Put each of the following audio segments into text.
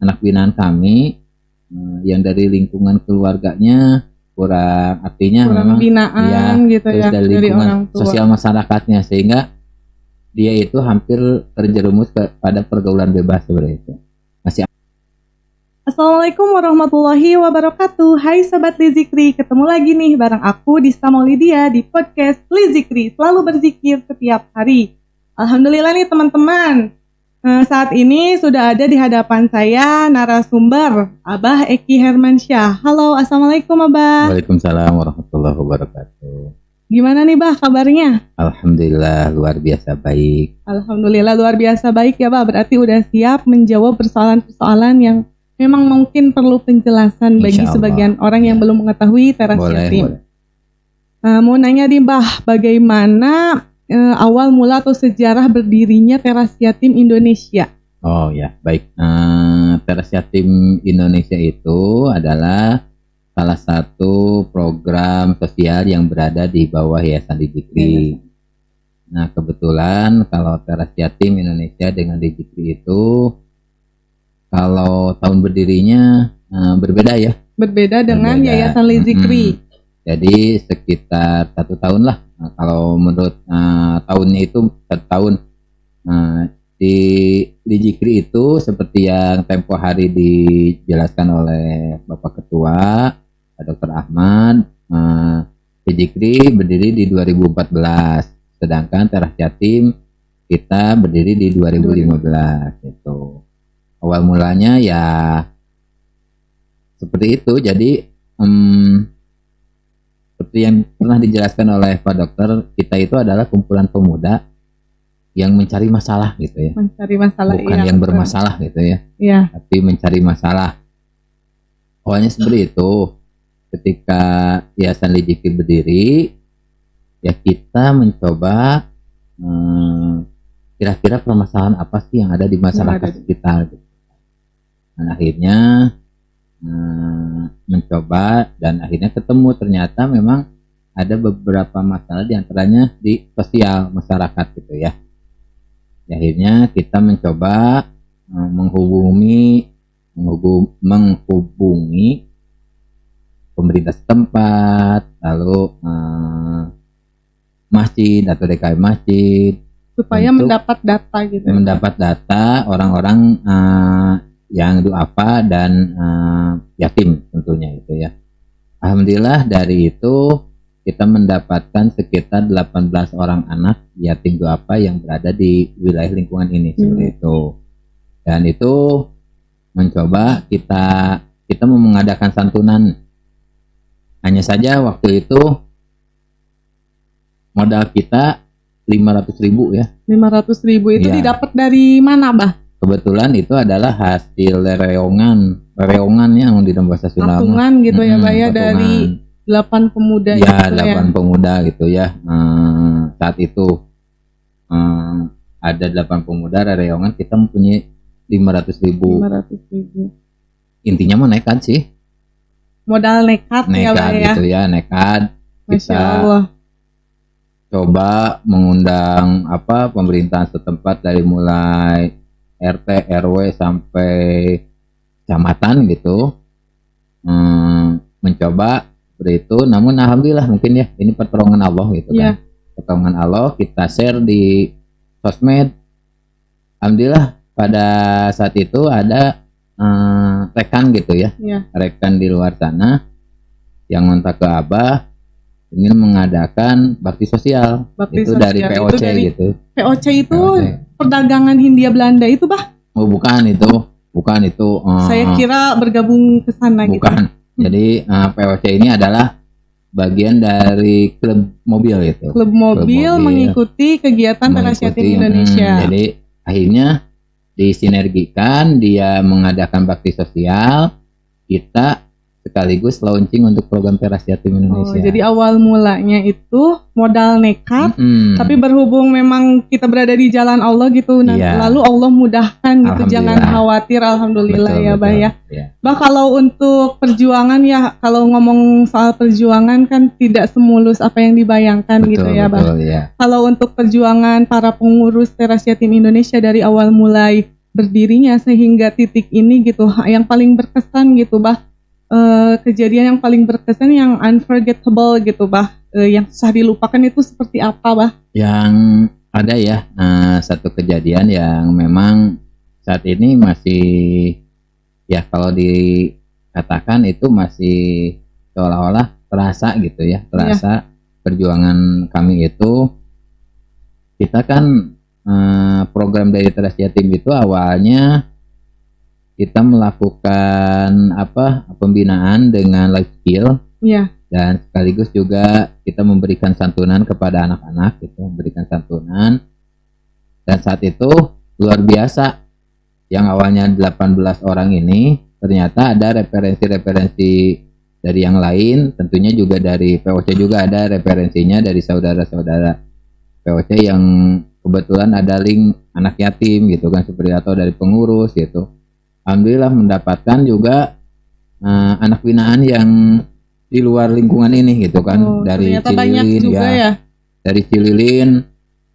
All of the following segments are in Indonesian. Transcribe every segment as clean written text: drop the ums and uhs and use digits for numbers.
anak binaan kami yang dari lingkungan keluarganya kurang, artinya kurang memang binaan gitu terus ya dari dari lingkungan orang tua. sosial masyarakatnya, sehingga dia itu hampir terjerumus pada pergaulan bebas seperti itu. Masih. Assalamualaikum warahmatullahi wabarakatuh. Hai Sobat Lizikri, ketemu lagi nih bareng aku Dista Maulidia di podcast Lizikri, selalu berzikir setiap hari. Alhamdulillah nih teman-teman, saat ini sudah ada di hadapan saya narasumber Abah Eki Hermansyah. Halo, Assalamualaikum Abah. Waalaikumsalam warahmatullahi wabarakatuh. Gimana nih Bah kabarnya? Alhamdulillah luar biasa baik. Alhamdulillah luar biasa baik ya Bah, berarti udah siap menjawab persoalan-persoalan yang memang mungkin perlu penjelasan bagi sebagian orang yang belum mengetahui teras yatim. Mau nanya nih Mbah, bagaimana awal mula atau sejarah berdirinya teras yatim Indonesia? Oh ya, baik. Teras yatim Indonesia itu adalah salah satu program sosial yang berada di bawah Yayasan Lizikri. Nah, kebetulan kalau teras yatim Indonesia dengan Lizikri itu kalau tahun berdirinya berbeda ya. Berbeda dengan Yayasan Lizikri. Jadi sekitar 1 tahun lah. Nah, kalau menurut tahunnya itu 1 tahun. Di Lizikri itu seperti yang tempo hari dijelaskan oleh Bapak Ketua, Pak Dr. Ahmad, Lizikri berdiri di 2014. Sedangkan teras yatim kita berdiri di 2015 itu. Awal mulanya ya seperti itu. Jadi seperti yang pernah dijelaskan oleh Pak Dokter, kita itu adalah kumpulan pemuda yang mencari masalah gitu ya. Mencari masalah, bukan yang bermasalah gitu ya. Iya. Tapi mencari masalah. Awalnya seperti itu. Ketika Yayasan Lizikri berdiri, ya kita mencoba kira-kira permasalahan apa sih yang ada di masyarakat sekitar gitu. Dan akhirnya mencoba dan akhirnya ketemu, ternyata memang ada beberapa masalah diantaranya di sosial masyarakat gitu ya. Akhirnya kita mencoba menghubungi pemerintah setempat, lalu masjid atau DKI masjid, supaya mendapat data gitu. Mendapat data orang-orang yang duafa dan yatim tentunya itu ya. Alhamdulillah dari itu kita mendapatkan sekitar 18 orang anak yatim duafa yang berada di wilayah lingkungan ini seperti itu. Dan itu mencoba kita mau mengadakan santunan. Hanya saja waktu itu modal kita 500.000 ya. 500.000 itu didapat dari mana, Bah? Kebetulan itu adalah hasil reongan yang di bahasa Sunda. Patungan gitu ya, Bah ya, dari 8 pemuda ya, 8 pemuda gitu ya. Saat itu ada 8 pemuda reongan, kita mempunyai 500.000. Intinya mah nekat sih. Modal nekat ya, Bah ya. Gitu ya, nekat. Masya Allah. Coba mengundang pemerintahan setempat dari mulai RT, RW sampai kecamatan gitu, mencoba seperti itu. Namun alhamdulillah mungkin ya ini pertolongan Allah gitu kan. Pertolongan Allah, kita share di sosmed. Alhamdulillah pada saat itu ada rekan gitu ya, rekan di luar sana yang ngontak ke Abah ingin mengadakan bakti sosial. Itu dari POC gitu. POC itu perdagangan Hindia Belanda itu, Bah? Oh, bukan itu. Saya kira bergabung ke sana gitu. Bukan. Jadi POC ini adalah bagian dari klub mobil gitu. Klub mobil mengikuti kegiatan teras yatim Indonesia. Jadi akhirnya disinergikan, dia mengadakan bakti sosial, kita sekaligus launching untuk program teras yatim Indonesia. Jadi awal mulanya itu modal nekat, tapi berhubung memang kita berada di jalan Allah gitu, lalu Allah mudahkan gitu, jangan khawatir. Alhamdulillah. Betul, Bah ya. Bah, kalau untuk perjuangan ya, kalau ngomong soal perjuangan kan tidak semulus apa yang dibayangkan gitu ya, Bah. Ya. Kalau untuk perjuangan para pengurus teras yatim Indonesia dari awal mulai berdirinya sehingga titik ini gitu yang paling berkesan gitu bah, kejadian yang paling berkesan yang unforgettable gitu bah, yang susah dilupakan itu seperti apa bah? Yang ada ya satu kejadian yang memang saat ini masih ya kalau dikatakan itu masih seolah-olah terasa gitu ya, terasa perjuangan kami itu. Kita kan program dari Teras Yatim itu awalnya kita melakukan pembinaan dengan life skill, dan sekaligus juga kita memberikan santunan kepada anak-anak gitu, memberikan santunan. Dan saat itu luar biasa, yang awalnya 18 orang ini ternyata ada referensi-referensi dari yang lain, tentunya juga dari POC juga ada referensinya dari saudara-saudara POC yang kebetulan ada link anak yatim gitu kan, seperti atau dari pengurus gitu. Alhamdulillah mendapatkan juga anak binaan yang di luar lingkungan ini gitu kan, dari Cililin ya, dari Cililin,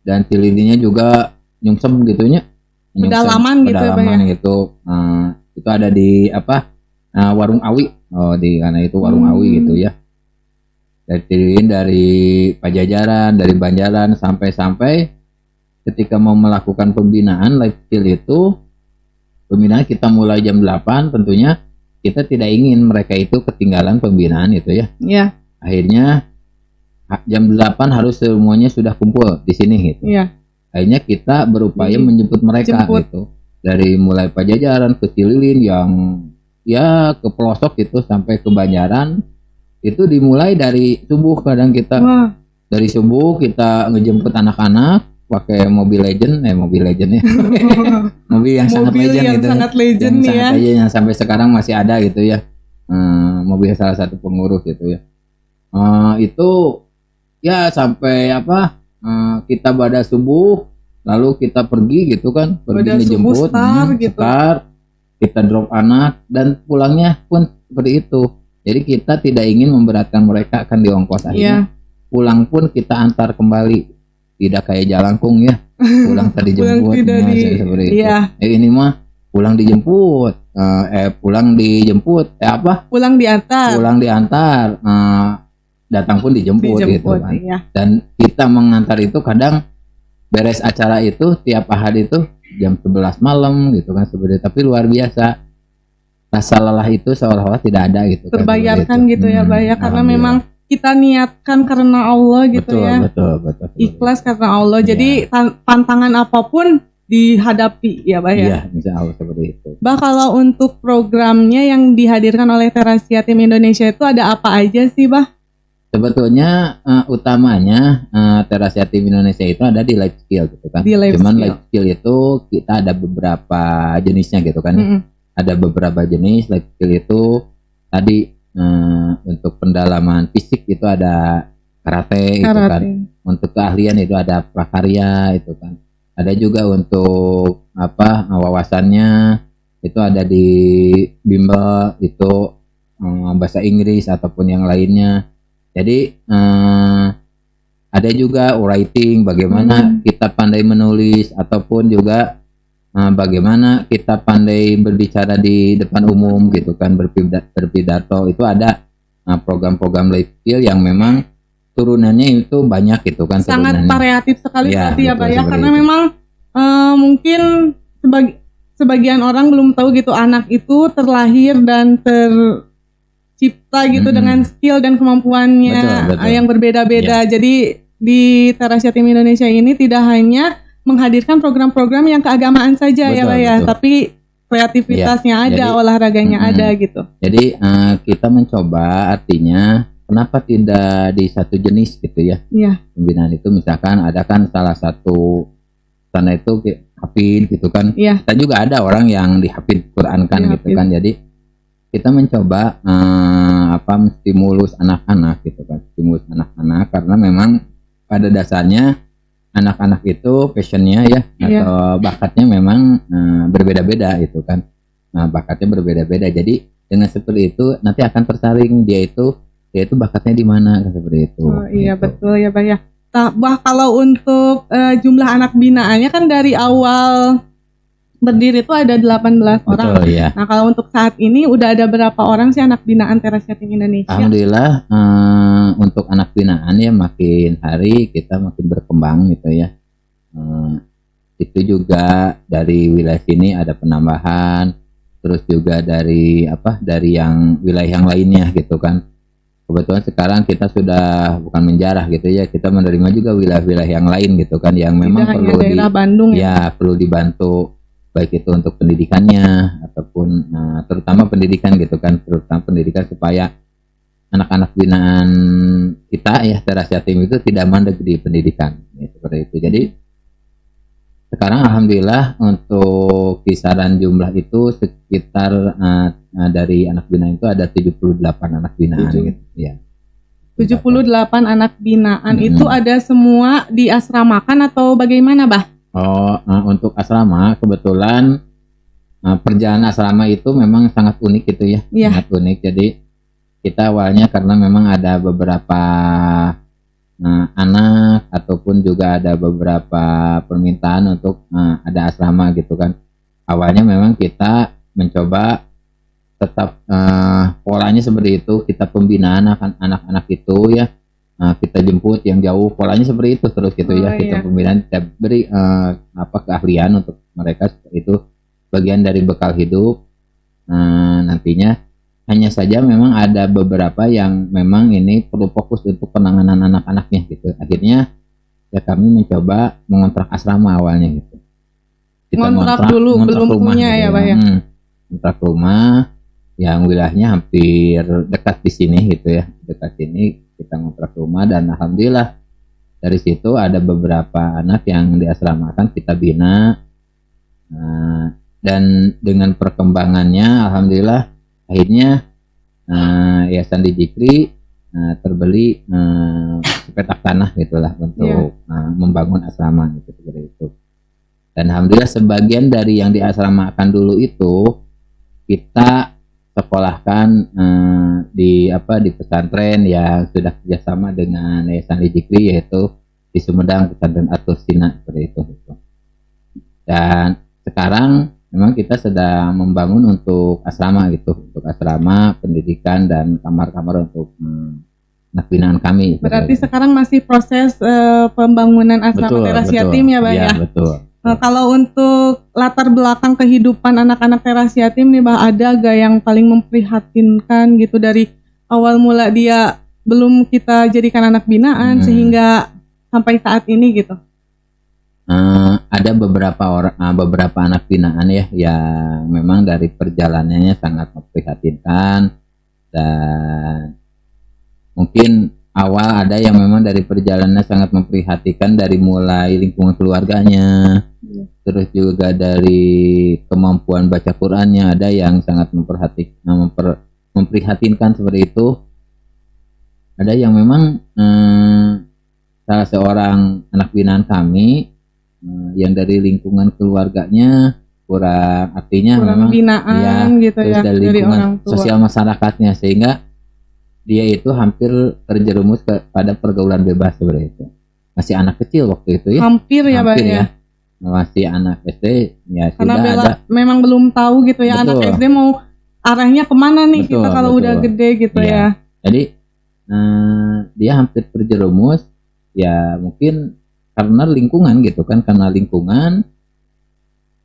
dan Cililinnya juga nyungsem gitunya, pedalaman gitu. Itu ada di Warung Awi, karena itu Warung Awi gitu ya. Dari Cililin, dari Pajajaran, dari Banjaran, sampai ketika mau melakukan pembinaan life skill itu, pembinaan kita mulai jam 8, tentunya kita tidak ingin mereka itu ketinggalan pembinaan itu ya. Akhirnya jam 8 harus semuanya sudah kumpul di sini gitu. Akhirnya kita berupaya menjemput mereka gitu. Dari mulai Pajajaran ke Cililin yang ya ke pelosok itu sampai ke Banjaran, itu dimulai dari subuh. Kadang kita dari subuh kita ngejemput anak-anak pakai mobil legend ya mobil yang sangat legend gitu, yang sampai sekarang masih ada gitu ya, mobil salah satu pengurus gitu ya. Itu ya sampai kita pada subuh lalu kita pergi gitu kan, pergi ngejemput start, kita drop anak dan pulangnya pun seperti itu. Jadi kita tidak ingin memberatkan mereka, akan diongkos akhirnya pulang pun kita antar kembali, tidak kayak Jalangkung ya, pulang tadi jemput seperti itu. Ini mah pulang dijemput, pulang diantar, datang pun dijemput gitu kan. Dan kita mengantar itu kadang beres acara itu tiap hari itu jam 11 malam gitu kan, seperti. Tapi luar biasa, rasa lelah itu seolah-olah tidak ada gitu, terbayarkan gitu ya Bah ya, karena memang kita niatkan karena Allah gitu, betul, ikhlas karena Allah. Jadi tantangan apapun dihadapi ya Bah ya. Iya, insya Allah seperti itu. Bah, kalau untuk programnya yang dihadirkan oleh Teras Yatim Indonesia itu ada apa aja sih Bah? Sebetulnya utamanya Teras Yatim Indonesia itu ada di life skill gitu kan. Cuman life skill itu kita ada beberapa jenisnya gitu kan. Ada beberapa jenis life skill itu. Tadi untuk pendalaman fisik itu ada karate. Gitu kan. Untuk keahlian itu ada prakarya itu kan. Ada juga untuk wawasannya itu ada di bimbel itu bahasa Inggris ataupun yang lainnya. Jadi ada juga writing, bagaimana kita pandai menulis, ataupun juga bagaimana kita pandai berbicara di depan umum gitu kan, berpidato. Itu ada program-program life skill yang memang turunannya itu banyak gitu kan. Sangat variatif sekali berarti ya Pak ya, karena memang mungkin sebagian orang belum tahu gitu, anak itu terlahir dan tercipta gitu dengan skill dan kemampuannya yang berbeda-beda. Jadi di Teras Yatim Indonesia ini tidak hanya menghadirkan program-program yang keagamaan saja ya Pak ya, tapi kreativitasnya ada, olahraganya ada gitu. Jadi kita mencoba, artinya kenapa tidak di satu jenis gitu ya. Pembinaan itu misalkan ada kan salah satu sana itu hafid gitu kan. Kita juga ada orang yang dihafid Quran kan gitu kan. Jadi kita mencoba stimulus anak-anak gitu kan, stimulus anak-anak, karena memang pada dasarnya anak-anak itu passionnya ya atau bakatnya memang berbeda-beda gitu kan. Bakatnya berbeda-beda. Jadi dengan seperti itu nanti akan tersaring dia itu bakatnya di mana kan, seperti itu. Iya betul ya Bah ya. Bah, kalau untuk jumlah anak binaannya kan dari awal berdiri itu ada 18 orang. Betul ya. Nah, kalau untuk saat ini udah ada berapa orang sih anak binaan Teras Yatim Indonesia? Alhamdulillah untuk anak binaan ya makin hari kita makin berkembang gitu ya. Itu juga dari wilayah sini ada penambahan, terus juga dari yang wilayah yang lainnya gitu kan. Kebetulan sekarang kita sudah bukan menjarah gitu ya, kita menerima juga wilayah-wilayah yang lain gitu kan, yang memang Tidak hanya perlu daerah Bandung ya. perlu dibantu, baik itu untuk pendidikannya ataupun terutama pendidikan gitu kan, terutama pendidikan supaya anak-anak binaan kita ya Teras Yatim itu tidak mandek di pendidikan ya, seperti itu. Jadi sekarang alhamdulillah untuk kisaran jumlah itu sekitar dari anak binaan itu ada 78 anak binaan gitu ya. 78 anak binaan itu ada semua diasramakan atau bagaimana, Bah? Untuk asrama kebetulan perjalanan asrama itu memang sangat unik gitu ya. Sangat unik. Jadi kita awalnya karena memang ada beberapa anak ataupun juga ada beberapa permintaan untuk ada asrama gitu kan. Awalnya memang kita mencoba tetap polanya seperti itu, kita pembinaan anak-anak itu ya, kita jemput yang jauh, polanya seperti itu terus gitu ya. Kita pembinaan, kita beri keahlian untuk mereka, itu bagian dari bekal hidup. Nantinya hanya saja memang ada beberapa yang memang ini perlu fokus untuk penanganan anak-anaknya gitu. Akhirnya ya kami mencoba mengontrak asrama awalnya gitu. Kita ngontrak dulu, belum rumah punya gitu ya, Pak ya. Ngontrak rumah yang wilayahnya hampir dekat di sini gitu ya. Dekat sini kita ngontrak rumah, dan alhamdulillah dari situ ada beberapa anak yang diasramakan kita bina. Dan dengan perkembangannya alhamdulillah akhirnya Yayasan Dijikri terbeli sepetak tanah gitulah untuk membangun asrama gitu, seperti itu. Dan alhamdulillah sebagian dari yang diasramakan dulu itu kita sekolahkan di pesantren yang sudah kerjasama dengan Yayasan Dijikri, yaitu di Sumedang, pesantren Atusina seperti itu. Dan sekarang memang kita sedang membangun untuk asrama gitu, untuk asrama pendidikan dan kamar-kamar untuk anak binaan kami. Berarti sekarang masih proses pembangunan asrama Teras Yatim ya, Bah ya? Betul. Nah, kalau untuk latar belakang kehidupan anak-anak Teras Yatim nih, Bah, ada gak yang paling memprihatinkan gitu dari awal mula dia belum kita jadikan anak binaan sehingga sampai saat ini gitu? Ada beberapa anak binaan ya yang memang dari perjalanannya sangat memprihatinkan, dan mungkin awal ada yang memang dari perjalanannya sangat memprihatinkan dari mulai lingkungan keluarganya, terus juga dari kemampuan baca Qurannya ada yang sangat memprihatinkan seperti itu. Ada yang memang salah seorang anak binaan kami yang dari lingkungan keluarganya kurang memang binaan gitu terus ya, dari lingkungan sosial masyarakatnya, sehingga dia itu hampir terjerumus pada pergaulan bebas seperti itu. Masih anak kecil waktu itu ya. Hampir ya, Pak ya. Masih anak SD ya. Karena sudah ada, memang belum tahu gitu ya. Betul. Anak SD mau arahnya kemana nih, kita kalau udah gede gitu ya. Jadi dia hampir terjerumus ya, mungkin karena lingkungan gitu kan,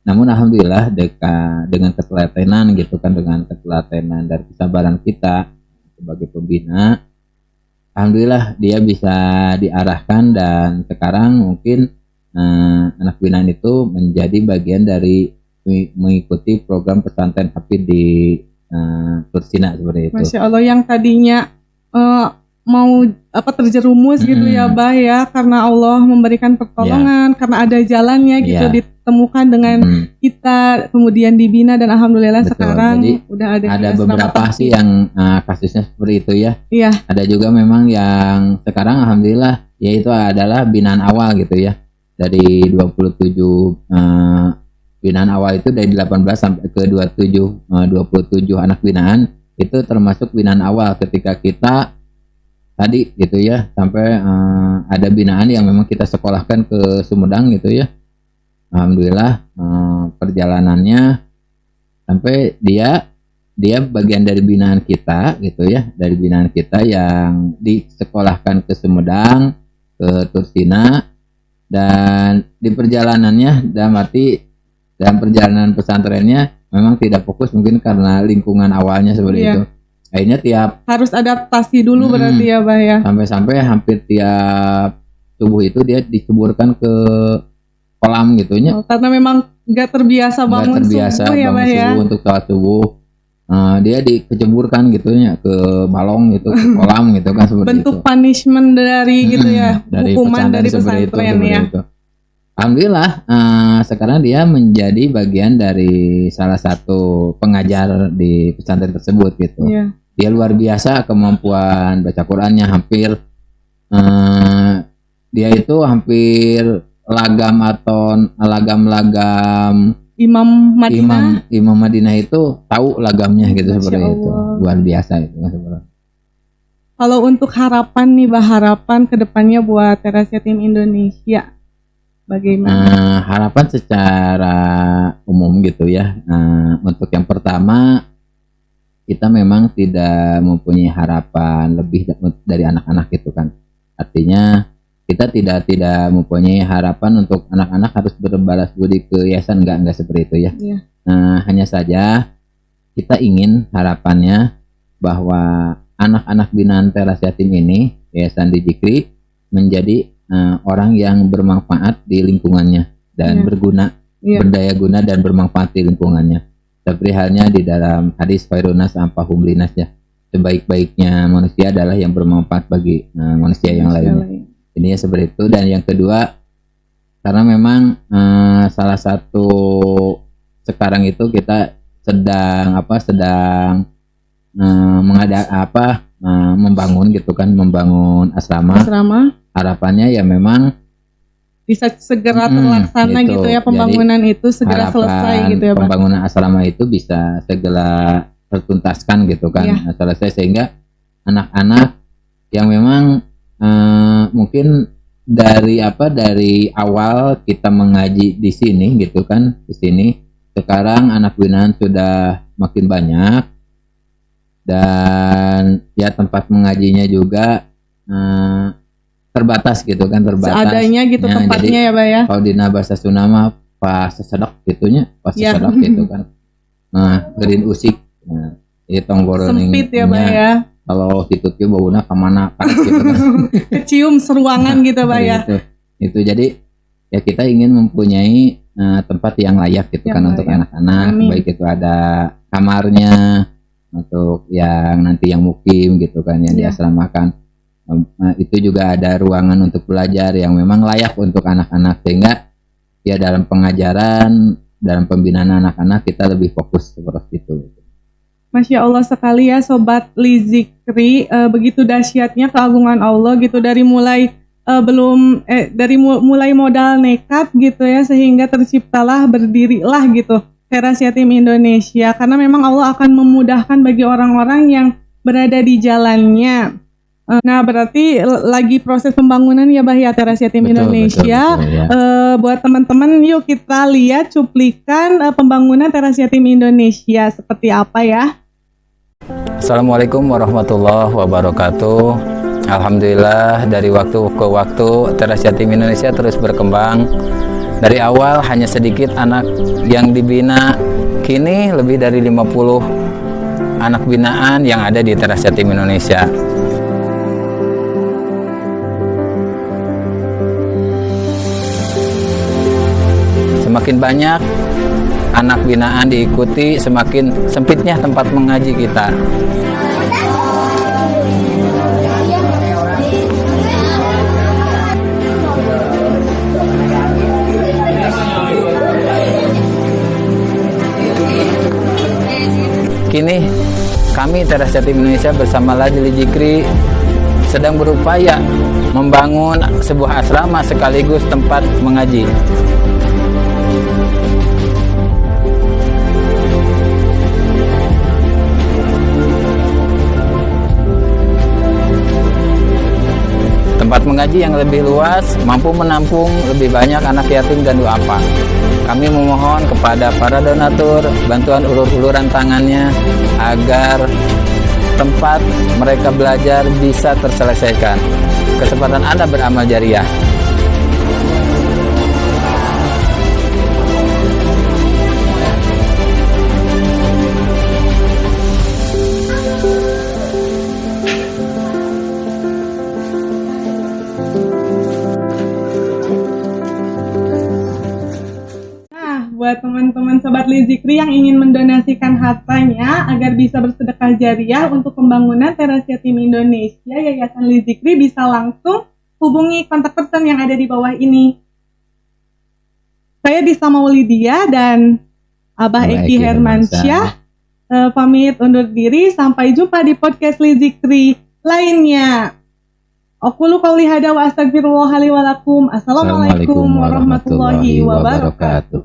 namun alhamdulillah dengan ketelatenan gitu kan, dengan ketelatenan dan kesabaran kita sebagai pembina, alhamdulillah dia bisa diarahkan, dan sekarang mungkin anak binaan itu menjadi bagian dari mengikuti program pesantren Hafidh di Tursina seperti itu. Masya Allah, yang tadinya mau terjerumus gitu ya, Bah ya, karena Allah memberikan pertolongan, karena ada jalannya gitu, ditemukan dengan kita, kemudian dibina, dan alhamdulillah sekarang jadi, udah ada beberapa sih yang kasusnya seperti itu ya. Iya. Ada juga memang yang sekarang alhamdulillah yaitu adalah binaan awal gitu ya. Dari 27 binaan awal itu dari 18 sampai ke 27 anak binaan itu termasuk binaan awal ketika kita tadi gitu ya, sampai ada binaan yang memang kita sekolahkan ke Sumedang gitu ya. alhamdulillah perjalanannya sampai dia bagian dari binaan kita gitu ya, dari binaan kita yang disekolahkan ke Sumedang, ke Tursina, dan di perjalanannya dalam perjalanan pesantrennya memang tidak fokus mungkin karena lingkungan awalnya seperti itu. Akhirnya harus adaptasi dulu berarti ya Bah ya. Sampai hampir tiap subuh itu dia diceburkan ke kolam gitunya. Karena memang nggak terbiasa bangun subuh ya Bah ya. Untuk sholat subuh. Dia dikeceburkan gitunya ke balong gitu, ke kolam gitu kan seperti bentuk itu. Punishment dari gitu ya, dari hukuman dari pesantren ya. Itu. Alhamdulillah sekarang dia menjadi bagian dari salah satu pengajar di pesantren tersebut gitu. Yeah. Dia luar biasa kemampuan baca Qurannya, hampir dia itu hampir lagam Imam Madinah. Imam Madinah itu tahu lagamnya gitu. Masya seperti Allah. Itu luar biasa itu sebenarnya. Kalau untuk harapan nih Bah, harapan kedepannya buat Teras Yatim Indonesia bagaimana? Harapan secara umum gitu ya. Untuk yang pertama, kita memang tidak mempunyai harapan lebih dari anak-anak gitu kan. Artinya kita tidak mempunyai harapan untuk anak-anak harus berbalas budi ke yayasan, enggak seperti itu ya. Yeah. Hanya saja kita ingin harapannya bahwa anak-anak binaan Teras Yatim ini, Yayasan Lijikri, menjadi orang yang bermanfaat di lingkungannya dan berguna, berdaya guna dan bermanfaat di lingkungannya. Seperti halnya di dalam hadis Khairunas Ampahum Linas ya, sebaik-baiknya manusia adalah yang bermanfaat bagi manusia yang lainnya. Ini ya seperti itu. Dan yang kedua, karena memang salah satu sekarang itu kita sedang membangun gitu kan, membangun asrama. Harapannya ya memang bisa segera terlaksana gitu ya, pembangunan itu segera selesai gitu ya Pak. Pembangunan asrama itu bisa segera tertuntaskan gitu kan, selesai, sehingga anak-anak yang memang mungkin dari awal kita mengaji di sini gitu kan, di sini sekarang anak binaan sudah makin banyak dan ya tempat mengajinya juga terbatas gitu kan, seadanya gitu tempatnya ya Pak ya. Kalau di bahasa Sunda mah pas sesedok gitunya, pas sesedok gitu kan. Gerin usik, itu tonggoroning sempit ya Pak ya. Kalau situtnya baunya kemana gitu kan. Kecium seruangan gitu Pak ya. Itu jadi ya kita ingin mempunyai tempat yang layak gitu kan untuk anak-anak. Baik itu ada kamarnya untuk yang nanti yang mukim gitu kan, yang diasramakan. Itu juga ada ruangan untuk belajar yang memang layak untuk anak-anak, sehingga ya dalam pengajaran, dalam pembinaan anak-anak kita lebih fokus seperti itu. Masya Allah sekali ya Sobat Lizikri, begitu dahsyatnya keagungan Allah gitu, dari mulai mulai modal nekat gitu ya, sehingga terciptalah, berdirilah gitu Teras Yatim Indonesia, karena memang Allah akan memudahkan bagi orang-orang yang berada di jalannya. Nah berarti lagi proses pembangunan ya Bah ya Teras Yatim Indonesia. Betul, ya. Buat teman-teman yuk kita lihat cuplikan pembangunan Teras Yatim Indonesia seperti apa ya. Assalamualaikum warahmatullahi wabarakatuh. Alhamdulillah dari waktu ke waktu Teras Yatim Indonesia terus berkembang. Dari awal hanya sedikit anak yang dibina, kini lebih dari 50 anak binaan yang ada di Teras Yatim Indonesia. Semakin banyak anak binaan diikuti, semakin sempitnya tempat mengaji kita. Kini kami Teras Yatim Indonesia bersama Lajli Jikri sedang berupaya membangun sebuah asrama sekaligus tempat mengaji. Tempat mengaji yang lebih luas, mampu menampung lebih banyak anak yatim dan duafa. Kami memohon kepada para donatur bantuan ulur-uluran tangannya agar tempat mereka belajar bisa terselesaikan. Kesempatan Anda beramal jariah. Buat teman-teman Sobat Lizikri yang ingin mendonasikan hartanya agar bisa bersedekah jariah untuk pembangunan Teras Yatim Indonesia Yayasan Lizikri, bisa langsung hubungi kontak person yang ada di bawah ini. Saya Dista Maulidia dan Abah Eki Hermansyah pamit undur diri. Sampai jumpa di podcast Lizikri lainnya. Aqulu qouli hada wa astaghfirullah li wa lakum. Assalamualaikum warahmatullahi wabarakatuh.